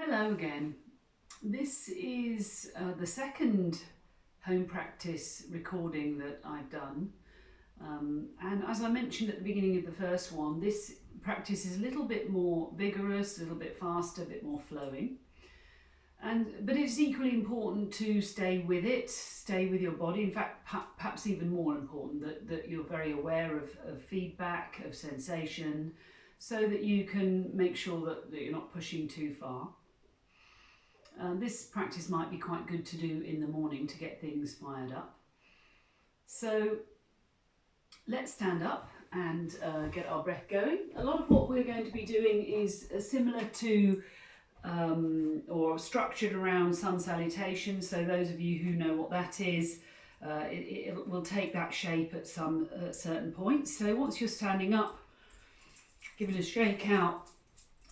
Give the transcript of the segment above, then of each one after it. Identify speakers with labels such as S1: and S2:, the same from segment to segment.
S1: Hello again. This is the second home practice recording that I've done. And as I mentioned at the beginning of the first one, this practice is a little bit more vigorous, a little bit faster, a bit more flowing. But it's equally important to stay with it, stay with your body. In fact, perhaps even more important that you're very aware of feedback, of sensation, so that you can make sure that you're not pushing too far. This practice might be quite good to do in the morning to get things fired up. So let's stand up and get our breath going. A lot of what we're going to be doing is similar to or structured around sun salutation. So those of you who know what that is, it will take that shape at some certain points. So once you're standing up, give it a shake out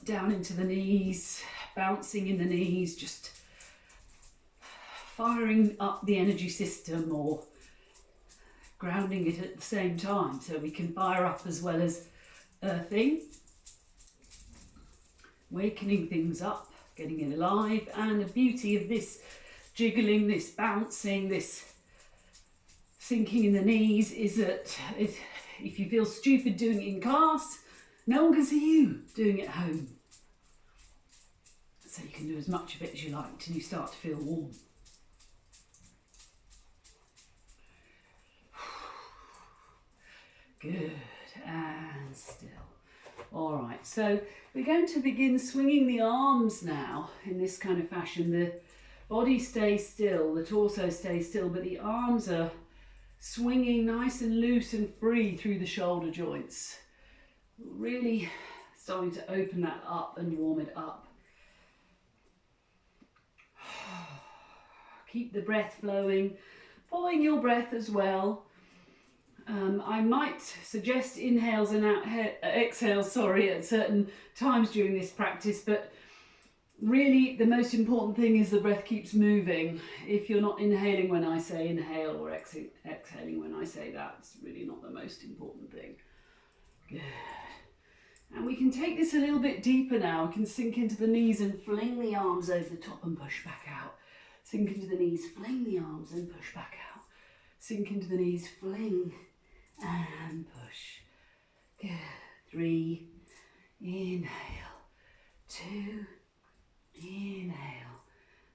S1: down into the knees, bouncing in the knees, just firing up the energy system or grounding it at the same time so we can fire up as well as earthing, wakening things up, getting it alive. And the beauty of this jiggling, this bouncing, this sinking in the knees is that if you feel stupid doing it in class, no one can see you doing it at home. So you can do as much of it as you like till you start to feel warm. Good, and still. All right, so we're going to begin swinging the arms now in this kind of fashion. The body stays still, the torso stays still, but the arms are swinging nice and loose and free through the shoulder joints. Really starting to open that up and warm it up. Keep the breath flowing, following your breath as well. I might suggest inhales and exhales, at certain times during this practice, but really the most important thing is the breath keeps moving. If you're not inhaling when I say inhale or exhaling when I say that, it's really not the most important thing. Good. And we can take this a little bit deeper now. We can sink into the knees and fling the arms over the top and push back out. Sink into the knees, fling the arms and push back out. Sink into the knees, fling and push. Good. 3, inhale. 2, inhale.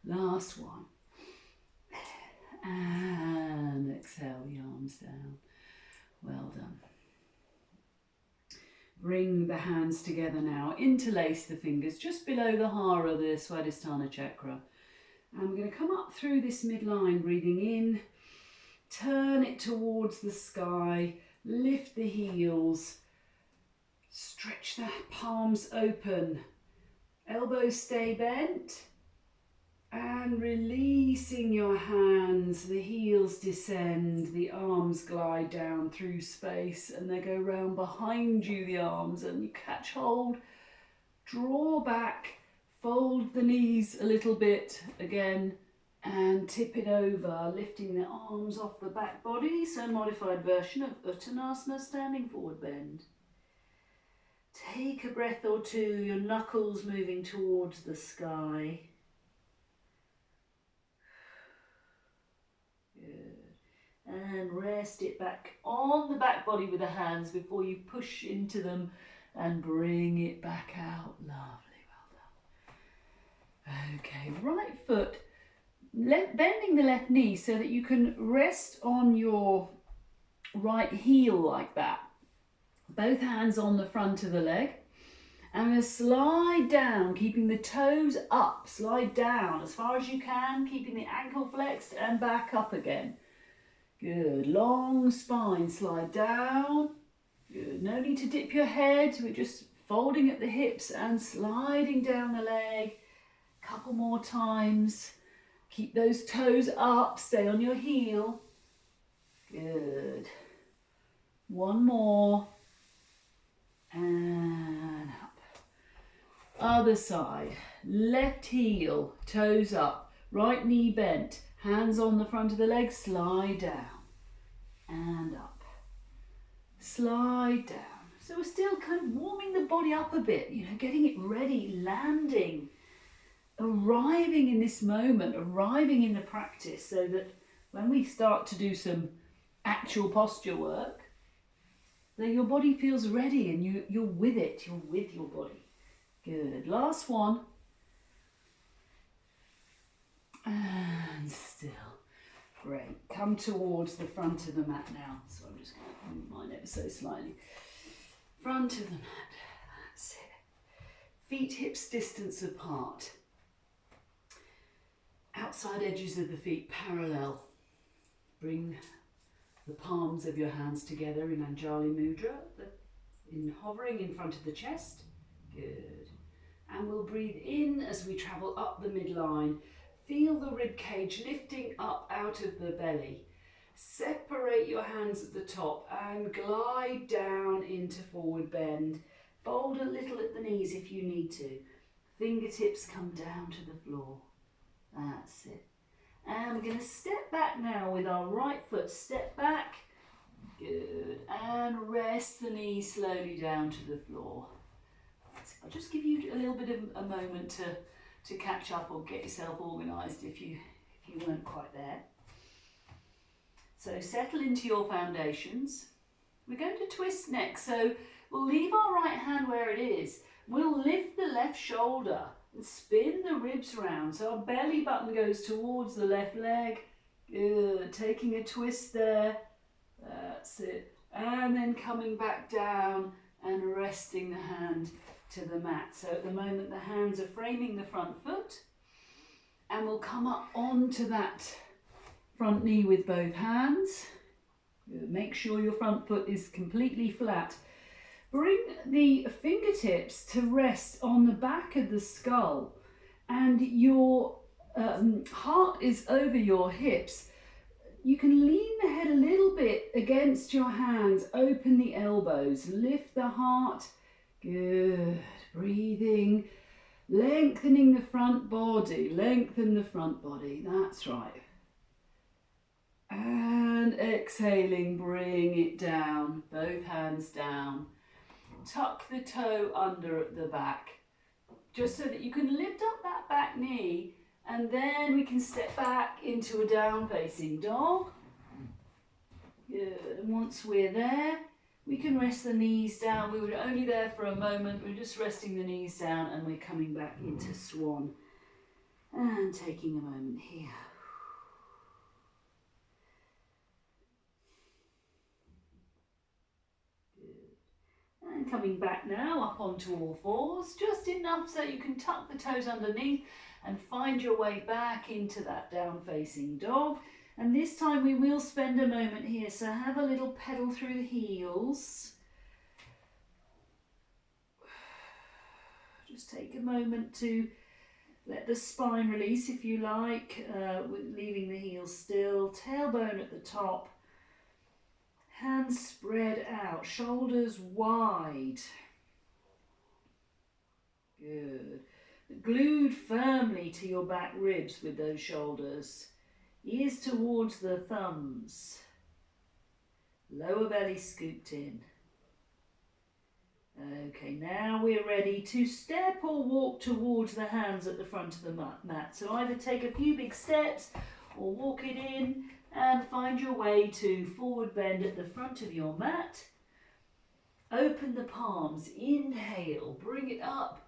S1: Last one. And exhale the arms down. Well done. Bring the hands together now. Interlace the fingers just below the hara, the Swadhisthana chakra. And we're going to come up through this midline, breathing in, turn it towards the sky, lift the heels, stretch the palms open, elbows stay bent, and releasing your hands, the heels descend, the arms glide down through space and they go round behind you, the arms, and you catch hold, draw back, fold the knees a little bit again and tip it over, lifting the arms off the back body. So modified version of Uttanasana, standing forward bend. Take a breath or two, your knuckles moving towards the sky. Good. And rest it back on the back body with the hands before you push into them and bring it back out. Lovely. Okay, right foot, bending the left knee so that you can rest on your right heel like that. Both hands on the front of the leg. I'm going to slide down, keeping the toes up. Slide down as far as you can, keeping the ankle flexed and back up again. Good, long spine, slide down. Good, no need to dip your head. We're just folding at the hips and sliding down the leg. Couple more times. Keep those toes up, stay on your heel. Good. One more. And up. Other side. Left heel, toes up. Right knee bent. Hands on the front of the leg, slide down. And up. Slide down. So we're still kind of warming the body up a bit, getting it ready, landing. arriving in this moment, arriving in the practice, so that when we start to do some actual posture work, then your body feels ready and you're with it, you're with your body. Good. Last one. And still. Great. Come towards the front of the mat now. So I'm just going to move mine ever so slightly. Front of the mat. That's it. Feet hips distance apart. Outside edges of the feet parallel. Bring the palms of your hands together in Anjali Mudra, in hovering in front of the chest. Good. And we'll breathe in as we travel up the midline. Feel the rib cage lifting up out of the belly. Separate your hands at the top and glide down into forward bend. Fold a little at the knees if you need to. Fingertips come down to the floor. That's it. And we're going to step back now with our right foot. Step back. Good. And rest the knees slowly down to the floor. I'll just give you a little bit of a moment to catch up or get yourself organised if you weren't quite there. So settle into your foundations. We're going to twist next. So we'll leave our right hand where it is. We'll lift the left shoulder and spin the ribs round. So our belly button goes towards the left leg. Good. Taking a twist there. That's it. And then coming back down and resting the hand to the mat. So at the moment the hands are framing the front foot. And we'll come up onto that front knee with both hands. Good. Make sure your front foot is completely flat. Bring the fingertips to rest on the back of the skull and your heart is over your hips. You can lean the head a little bit against your hands, open the elbows, lift the heart. Good. Breathing, lengthening the front body, lengthen the front body. That's right. And exhaling, bring it down, both hands down. Tuck the toe under at the back, just so that you can lift up that back knee, and then we can step back into a down facing dog. Good. And once we're there, we can rest the knees down. We were only there for a moment. We're just resting the knees down and we're coming back into swan. And taking a moment here. And coming back now up onto all fours, just enough so you can tuck the toes underneath and find your way back into that down facing dog. And this time we will spend a moment here, so have a little pedal through the heels. Just take a moment to let the spine release if you like, leaving the heels still, tailbone at the top. Hands spread out, shoulders wide. Good. Glued firmly to your back ribs with those shoulders. Ears towards the thumbs. Lower belly scooped in. Okay, now we're ready to step or walk towards the hands at the front of the mat. So either take a few big steps or walk it in. And find your way to forward bend at the front of your mat. Open the palms, inhale, bring it up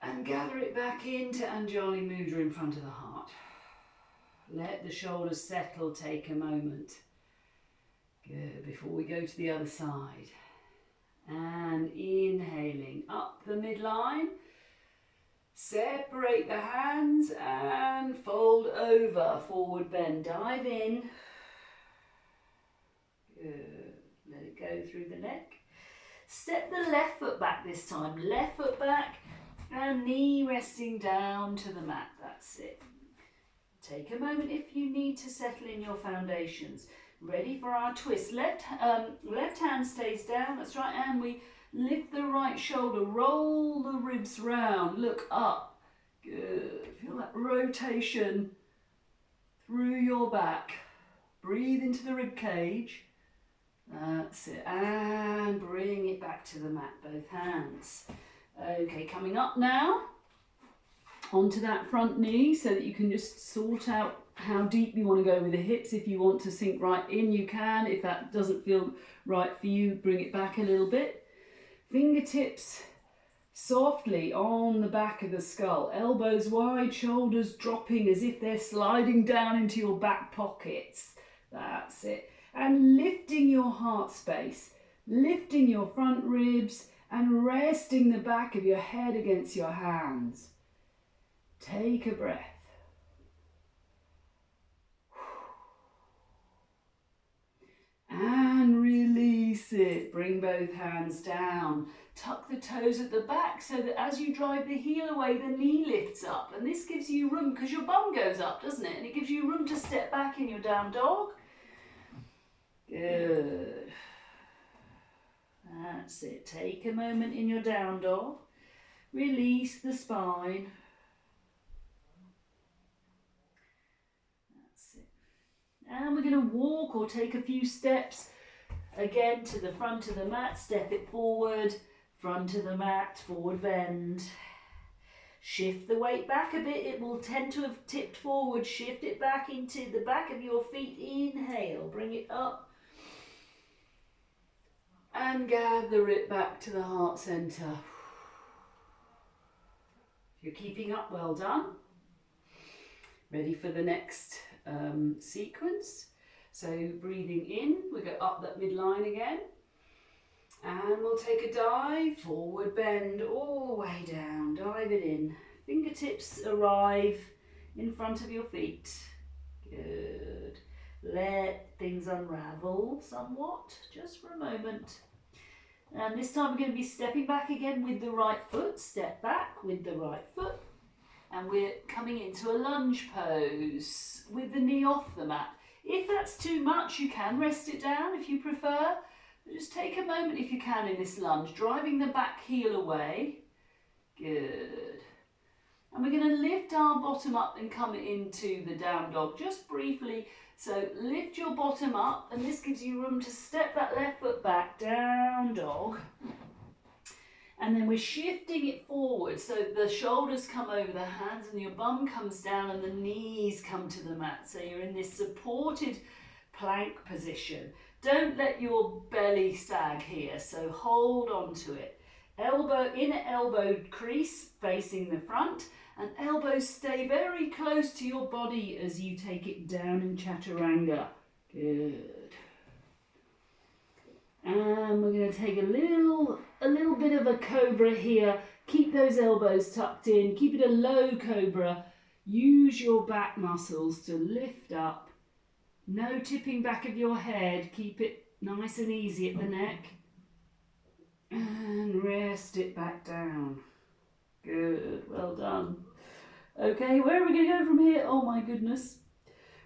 S1: and gather it back into Anjali Mudra in front of the heart. Let the shoulders settle, take a moment. Good, before we go to the other side. And inhaling up the midline. Separate the hands and fold over, forward bend, dive in. Good. Let it go through the neck. Step the left foot back this time, left foot back and knee resting down to the mat, that's it. Take a moment if you need to settle in your foundations. Ready for our twist. Left hand stays down, that's right, and we lift the right shoulder, roll the ribs round, look up. Good. Feel that rotation through your back. Breathe into the rib cage. That's it. And bring it back to the mat, both hands. Okay, coming up now. onto that front knee so that you can just sort out how deep you want to go with the hips. If you want to sink right in, you can. If that doesn't feel right for you, bring it back a little bit. Fingertips softly on the back of the skull, elbows wide, shoulders dropping as if they're sliding down into your back pockets. That's it. And lifting your heart space, lifting your front ribs and resting the back of your head against your hands. Take a breath. And release it. Bring both hands down. Tuck the toes at the back so that as you drive the heel away, the knee lifts up. And this gives you room because your bum goes up, doesn't it? And it gives you room to step back in your down dog. Good. That's it. Take a moment in your down dog. Release the spine. That's it. And we're going to walk or take a few steps again to the front of the mat. Step it forward, front of the mat, forward bend. Shift the weight back a bit. It will tend to have tipped forward. Shift it back into the back of your feet. Inhale, bring it up. And gather it back to the heart centre. If you're keeping up, well done. Ready for the next sequence. So breathing in, we go up that midline again. And we'll take a dive, forward bend all the way down. Dive it in. Fingertips arrive in front of your feet. Good. Let things unravel somewhat, just for a moment. And this time we're going to be stepping back again with the right foot. Step back with the right foot. And we're coming into a lunge pose with the knee off the mat. If that's too much, you can rest it down if you prefer. But just take a moment if you can in this lunge, driving the back heel away. Good. And we're going to lift our bottom up and come into the down dog just briefly. So lift your bottom up, and this gives you room to step that left foot back, down dog. And then we're shifting it forward so the shoulders come over the hands and your bum comes down and the knees come to the mat. So you're in this supported plank position. Don't let your belly sag here, so hold on to it. Elbow, inner elbow crease facing the front, and elbows stay very close to your body as you take it down in chaturanga. Good. And we're going to take a little bit of a cobra here. Keep those elbows tucked in. Keep it a low cobra. Use your back muscles to lift up. No tipping back of your head. Keep it nice and easy at the neck. And rest it back down. Good, well done. Okay, where are we going to go from here? Oh my goodness.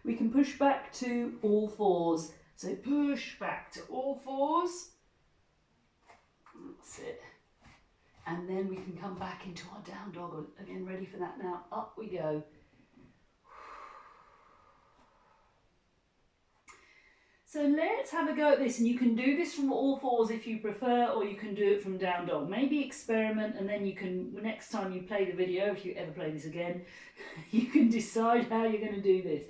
S1: We can push back to all fours. So push back to all fours. That's it. And then we can come back into our down dog. Again, ready for that now. Up we go. So let's have a go at this, and you can do this from all fours if you prefer, or you can do it from down dog. Maybe experiment, and then you can, next time you play the video, if you ever play this again, you can decide how you're going to do this.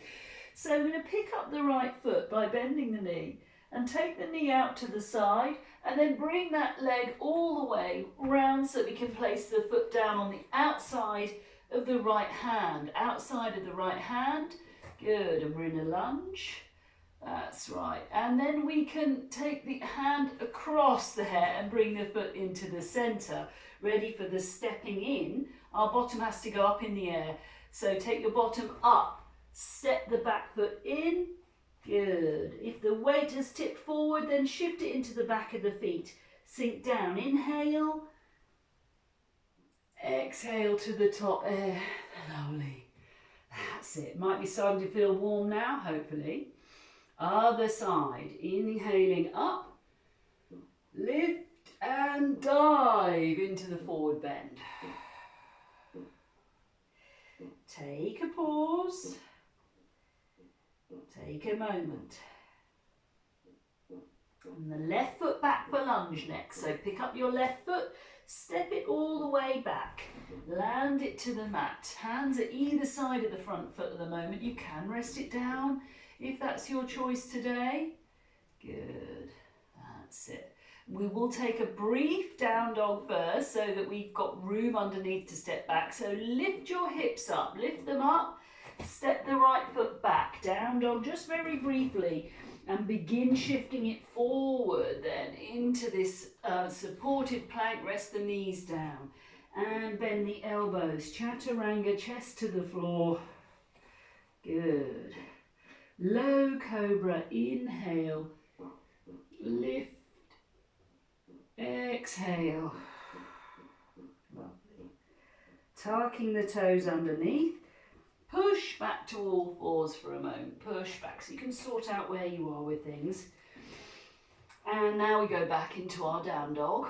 S1: So we're going to pick up the right foot by bending the knee, and take the knee out to the side, and then bring that leg all the way round so we can place the foot down on the outside of the right hand. Outside of the right hand. Good, and we're in a lunge. That's right. And then we can take the hand across the hair and bring the foot into the centre. Ready for the stepping in. Our bottom has to go up in the air. So take your bottom up. Step the back foot in. Good. If the weight has tipped forward, then shift it into the back of the feet. Sink down. Inhale. Exhale to the top air. Lovely. That's it. Might be starting to feel warm now, hopefully. Other side, inhaling up, lift and dive into the forward bend. Take a pause, take a moment. And the left foot back for lunge next. So pick up your left foot, step it all the way back, land it to the mat, hands at either side of the front foot at the moment. You can rest it down if that's your choice today. Good, that's it. We will take a brief down dog first so that we've got room underneath to step back. So lift your hips up, lift them up, step the right foot back, down dog just very briefly, and begin shifting it forward then into this supported plank. Rest the knees down and bend the elbows. Chaturanga, chest to the floor. Good. Low cobra, inhale, lift, exhale. Lovely. Tucking the toes underneath. Push back to all fours for a moment. Push back so you can sort out where you are with things. And now we go back into our down dog.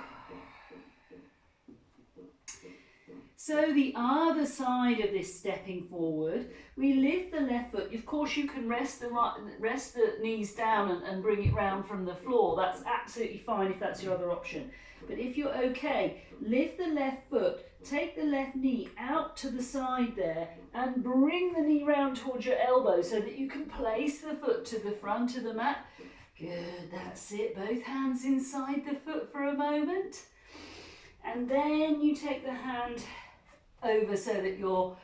S1: So the other side of this stepping forward, we lift the left foot. Of course, you can rest the knees down and bring it round from the floor. That's absolutely fine if that's your other option. But if you're okay, lift the left foot, take the left knee out to the side there and bring the knee round towards your elbow so that you can place the foot to the front of the mat. Good, that's it. Both hands inside the foot for a moment. And then you take the hand over so that your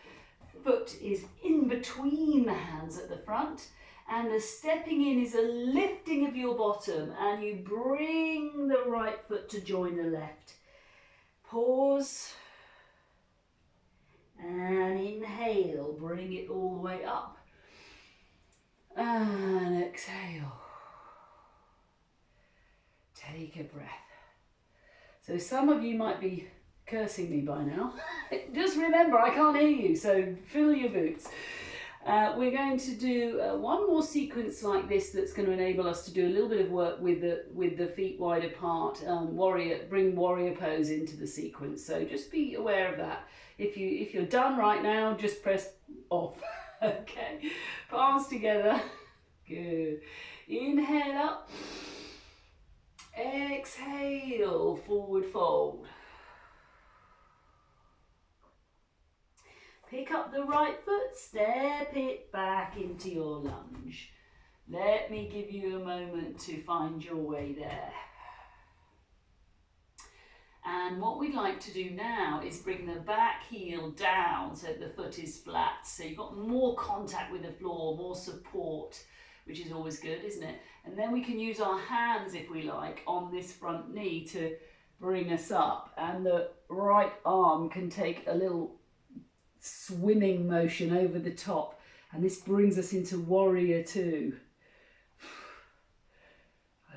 S1: foot is in between the hands at the front, and the stepping in is a lifting of your bottom, and you bring the right foot to join the left. Pause and inhale, bring it all the way up and exhale. Take a breath. So some of you might be cursing me by now. Just remember, I can't hear you, so fill your boots. We're going to do one more sequence like this that's going to enable us to do a little bit of work with the feet wide apart. Bring warrior pose into the sequence. So just be aware of that. If you're done right now, just press off. Okay, palms together. Good. Inhale up. Exhale, forward fold. Pick up the right foot, step it back into your lunge. Let me give you a moment to find your way there. And what we'd like to do now is bring the back heel down so the foot is flat. So you've got more contact with the floor, more support, which is always good, isn't it? And then we can use our hands, if we like, on this front knee to bring us up. And the right arm can take a little swimming motion over the top. And this brings us into warrior two.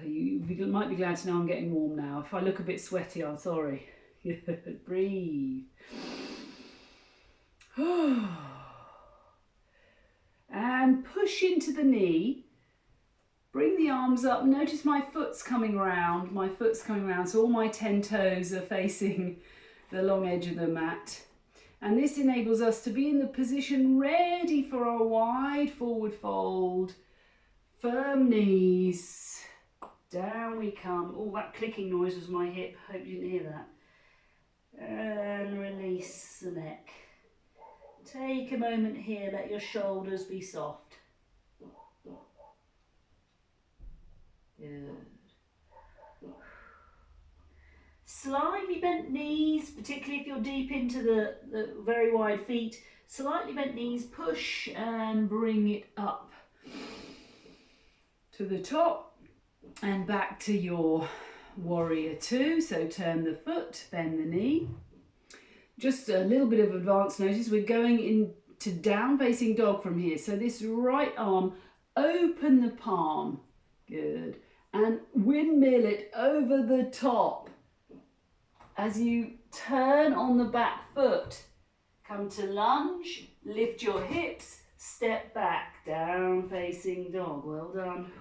S1: You might be glad to know I'm getting warm now. If I look a bit sweaty, I'm sorry. Breathe. And push into the knee. Bring the arms up. Notice my foot's coming round. My foot's coming round. So all my 10 toes are facing the long edge of the mat. And this enables us to be in the position ready for our wide forward fold. Firm knees. Down we come. Oh, that clicking noise was my hip. Hope you didn't hear that. And release the neck. Take a moment here. Let your shoulders be soft. Good. Slightly bent knees, particularly if you're deep into the very wide feet. Slightly bent knees. Push and bring it up to the top. And back to your warrior two. So turn the foot, bend the knee. Just a little bit of advance notice. We're going into down facing dog from here. So this right arm, open the palm. Good. And windmill it over the top. As you turn on the back foot, come to lunge, lift your hips, step back, down facing dog. Well done.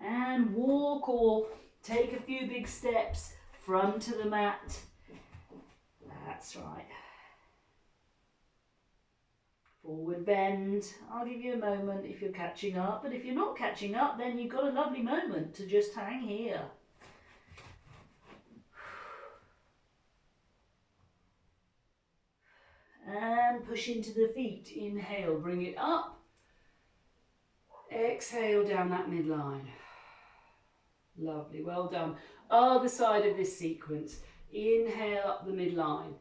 S1: And walk or take a few big steps front to the mat. That's right.
S2: Forward bend. I'll give you a moment if you're catching up, but if you're not catching up, then you've got a lovely moment to just hang here. And push into the feet. Inhale, bring it up. Exhale down that midline. Lovely, well done. Other side of this sequence. Inhale up the midline.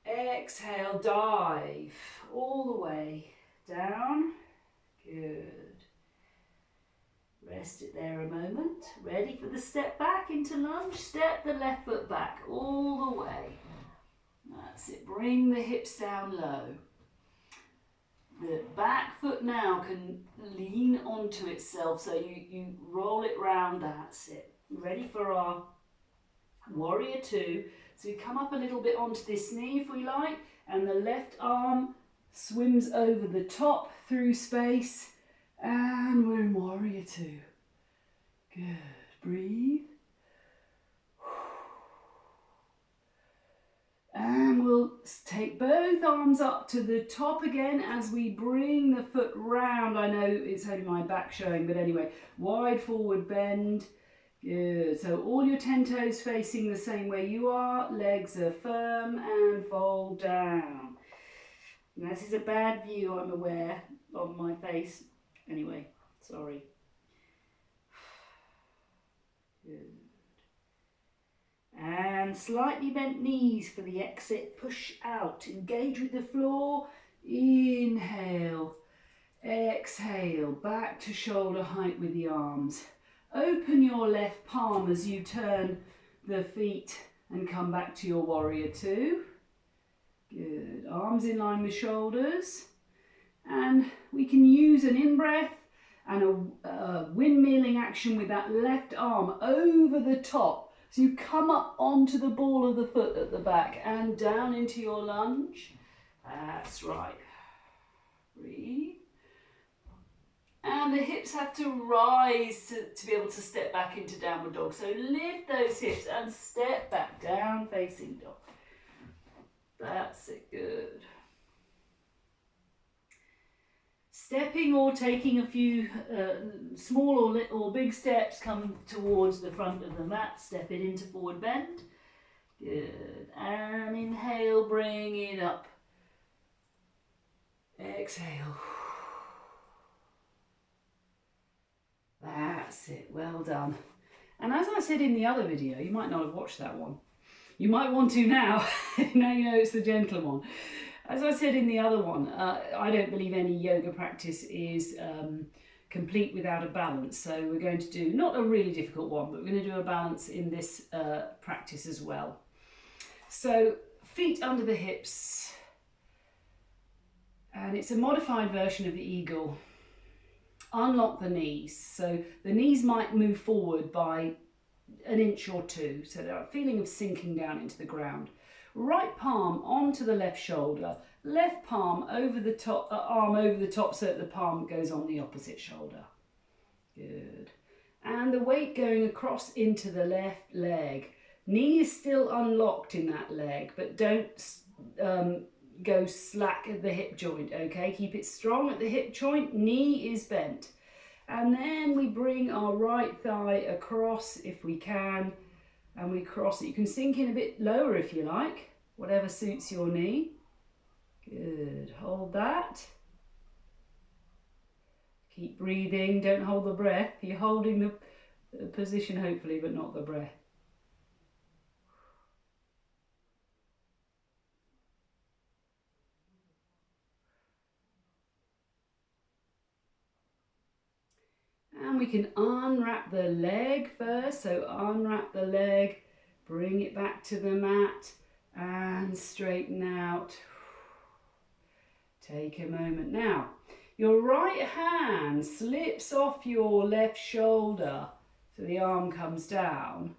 S2: Exhale, dive all the way down. Good. Rest it there a moment. Ready for the step back into lunge. Step the left foot back all the way. That's it. Bring the hips down low. The back foot now can lean onto itself, so you roll it round. That's it. Ready for our warrior two. So we come up a little bit onto this knee if we like, and the left arm swims over the top through space, and we're in warrior two. Good. Breathe. And we'll take both arms up to the top again as we bring the foot round. I know it's only my back showing, but anyway, wide forward bend. Good. So all your 10 toes facing the same way you are. Legs are firm and fold down. Now, this is a bad view, I'm aware, of my face. Anyway, sorry. Good. And slightly bent knees for the exit. Push out. Engage with the floor. Inhale. Exhale. Back to shoulder height with the arms. Open your left palm as you turn the feet and come back to your warrior two. Good. Arms in line with shoulders. And we can use an in-breath and a windmilling action with that left arm over the top. So you come up onto the ball of the foot at the back and down into your lunge. That's right. Breathe. And the hips have to rise to be able to step back into downward dog. So lift those hips and step back down facing dog. That's it, good. Stepping or taking a few small or big steps, come towards the front of the mat, step it into forward bend. Good. And inhale, bring it up. Exhale. That's it, well done. And as I said in the other video, you might not have watched that one. You might want to now. Now you know it's the gentle one. As I said in the other one, I don't believe any yoga practice is complete without a balance. So we're going to do, not a really difficult one, but we're going to do a balance in this practice as well. So feet under the hips. And it's a modified version of the eagle. Unlock the knees. So the knees might move forward by an inch or two. So they're a feeling of sinking down into the ground. Right palm onto the left shoulder, left palm over the top, arm over the top so that the palm goes on the opposite shoulder. Good. And the weight going across into the left leg. Knee is still unlocked in that leg, but don't go slack at the hip joint, okay? Keep it strong at the hip joint, knee is bent. And then we bring our right thigh across if we can, and we cross it. You can sink in a bit lower if you like, whatever suits your knee. Good, hold that. Keep breathing, don't hold the breath. You're holding the position hopefully, but not the breath. And we can unwrap the leg first, so unwrap the leg, bring it back to the mat and straighten out. Take a moment. Now, your right hand slips off your left shoulder, so the arm comes down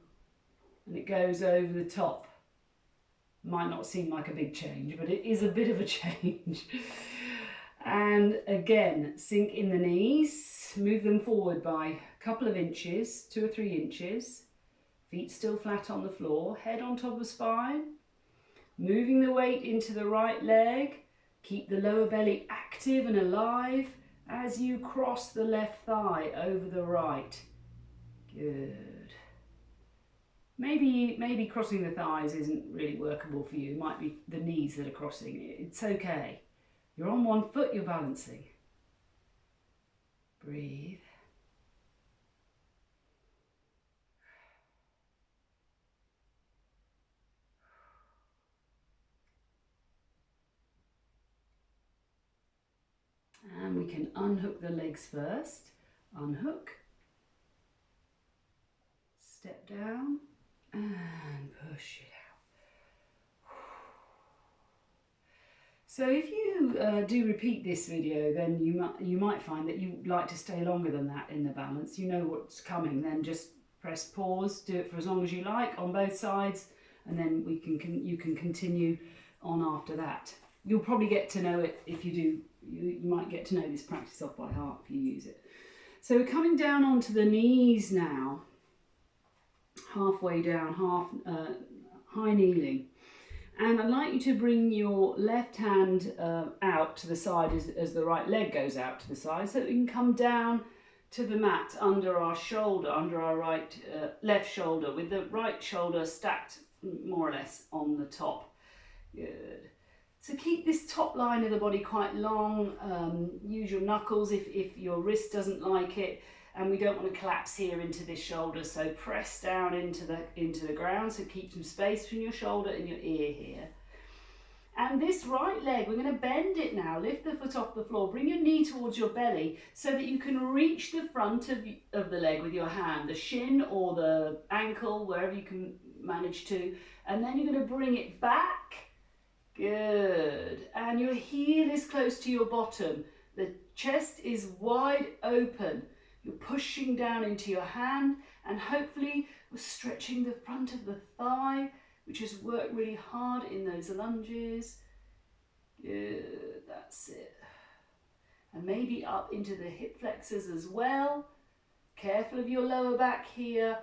S2: and it goes over the top. Might not seem like a big change, but it is a bit of a change. And again, sink in the knees, move them forward by a couple of inches, 2 or 3 inches. Feet still flat on the floor, head on top of spine. Moving the weight into the right leg,
S1: Keep the lower belly active and alive as you cross the left thigh over the right. Good. Maybe crossing the thighs isn't really workable for you. It might be the knees that are crossing. It's okay. You're on one foot, you're balancing. Breathe. And we can unhook the legs first. Unhook. Step down and push it out. So if you do repeat this video, then you might find that you like to stay longer than that in the balance. You know what's coming, then just press pause, do it for as long as you like on both sides, and then you can continue on after that. You'll probably get to know it if you do. You might get to know this practice off by heart if you use it. So we're coming down onto the knees now, halfway down, high kneeling. And I'd like you to bring your left hand out to the side as the right leg goes out to the side, so that we can come down to the mat under our shoulder, under our left shoulder, with the right shoulder stacked more or less on the top. Good. So keep this top line of the body quite long. Use your knuckles if your wrist doesn't like it, and we don't want to collapse here into this shoulder. So press down into the ground. So keep some space between your shoulder and your ear here. And this right leg, we're going to bend it now. Lift the foot off the floor. Bring your knee towards your belly so that you can reach the front of the leg with your hand, the shin or the ankle, wherever you can manage to. And then you're going to bring it back. Good. And your heel is close to your bottom. The chest is wide open. You're pushing down into your hand, and hopefully we're stretching the front of the thigh, which has worked really hard in those lunges. Good. That's it. And maybe up into the hip flexors as well. Careful of your lower back here.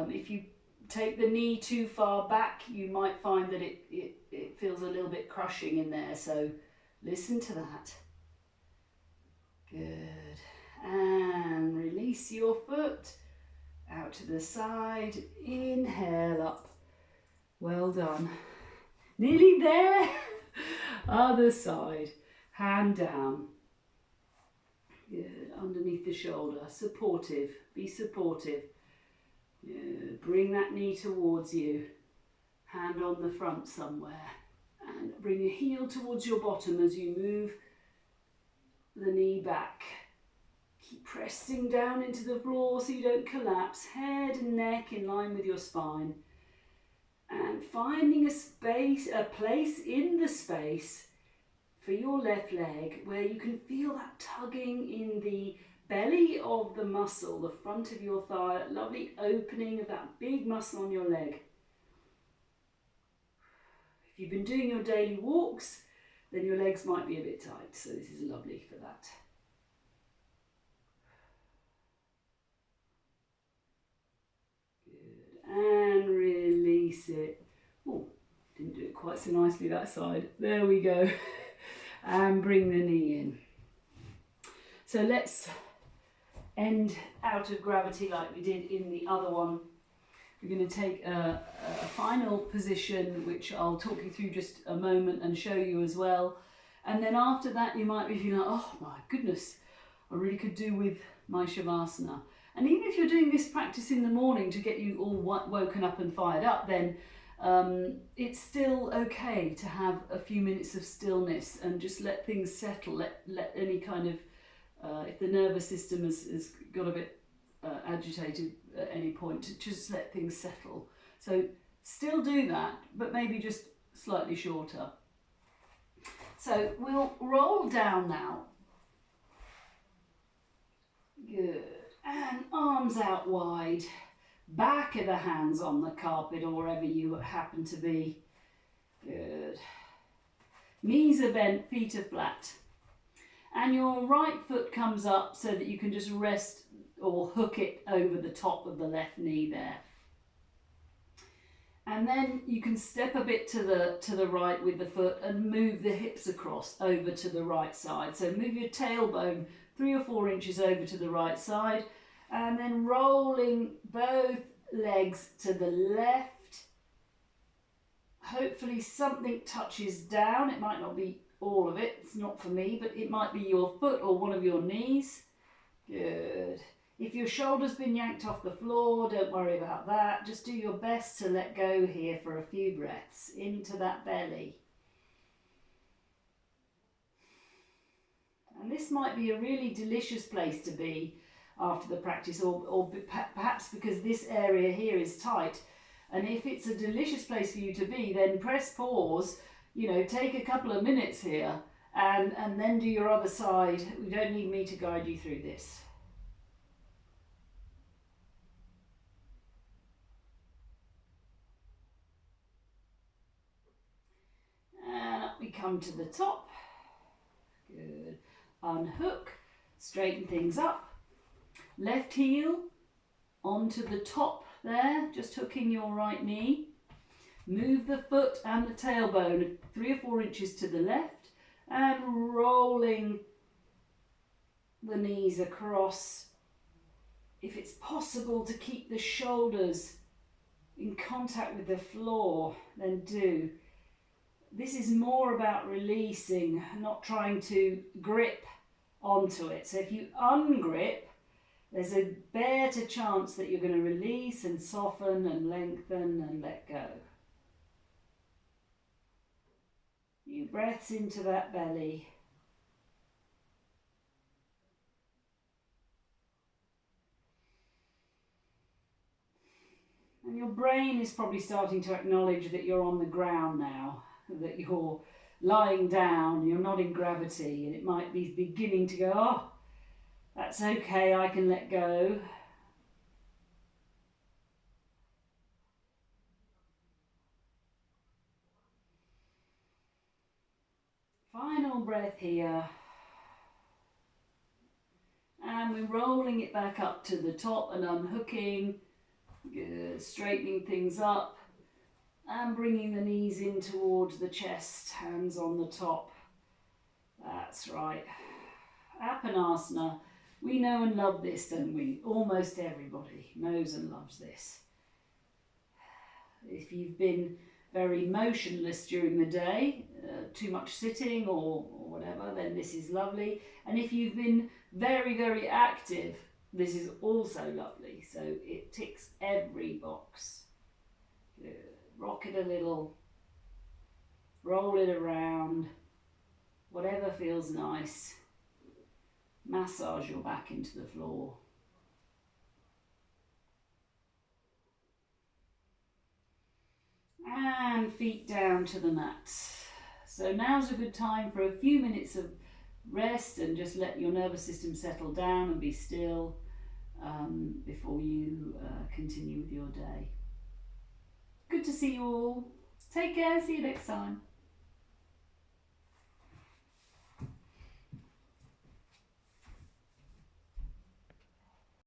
S1: If you take the knee too far back, you might find that it feels a little bit crushing in there, so listen to that. Good. And release your foot out to the side. Inhale up. Well done. Nearly there. Other side. Hand down. Good. Underneath the shoulder. Supportive. Be supportive. Good. Bring that knee towards you. Hand on the front somewhere. And bring your heel towards your bottom as you move the knee back. Keep pressing down into the floor so you don't collapse. Head and neck in line with your spine. And finding a place in the space for your left leg where you can feel that tugging in the belly of the muscle, the front of your thigh, that lovely opening of that big muscle on your leg. If you've been doing your daily walks, then your legs might be a bit tight, so this is lovely for that. Good. And release it. Oh, didn't do it quite so nicely that side. There we go. And bring the knee in. So let's end out of gravity like we did in the other one. We're going to take a final position, which I'll talk you through just a moment and show you as well. And then after that, you might be feeling like, oh my goodness, I really could do with my Shavasana. And even if you're doing this practice in the morning to get you all woken up and fired up, then it's still okay to have a few minutes of stillness and just let things settle. Let any kind of, if the nervous system has got a bit agitated at any point, to just let things settle. So still do that, but maybe just slightly shorter. So we'll roll down now. Good. And arms out wide. Back of the hands on the carpet or wherever you happen to be. Good. Knees are bent, feet are flat. And your right foot comes up so that you can just rest or hook it over the top of the left knee there. And then you can step a bit to the right with the foot and move the hips across over to the right side. So move your tailbone 3 or 4 inches over to the right side, and then rolling both legs to the left. Hopefully something touches down. It might not be all of it, it's not for me, but it might be your foot or one of your knees. Good. If your shoulder's been yanked off the floor, don't worry about that. Just do your best to let go here for a few breaths into that belly. And this might be a really delicious place to be after the practice, or perhaps because this area here is tight. And if it's a delicious place for you to be, then press pause, you know, take a couple of minutes here and then do your other side. You don't need me to guide you through this. And up we come to the top. Good. Unhook, straighten things up. Left heel onto the top there, just hooking your right knee. Move the foot and the tailbone 3 or 4 inches to the left and rolling the knees across. If it's possible to keep the shoulders in contact with the floor, then do. This is more about releasing, not trying to grip onto it. So if you ungrip, there's a better chance that you're going to release and soften and lengthen and let go. Few breaths into that belly. And your brain is probably starting to acknowledge that you're on the ground now, that you're lying down, you're not in gravity, and it might be beginning to go, oh, that's okay, I can let go. Final breath here. And we're rolling it back up to the top and unhooking. Good. Straightening things up and bringing the knees in towards the chest, hands on the top. That's right. Apanasana. We know and love this, don't we? Almost everybody knows and loves this. If you've been very motionless during the day, too much sitting or whatever, then this is lovely. And if you've been very, very active, this is also lovely. So it ticks every box. Good. Rock it a little, roll it around, whatever feels nice. Massage your back into the floor. And feet down to the mat. So now's a good time for a few minutes of rest and just let your nervous system settle down and be still before you continue with your day. Good to see you all. Take care. See you next time.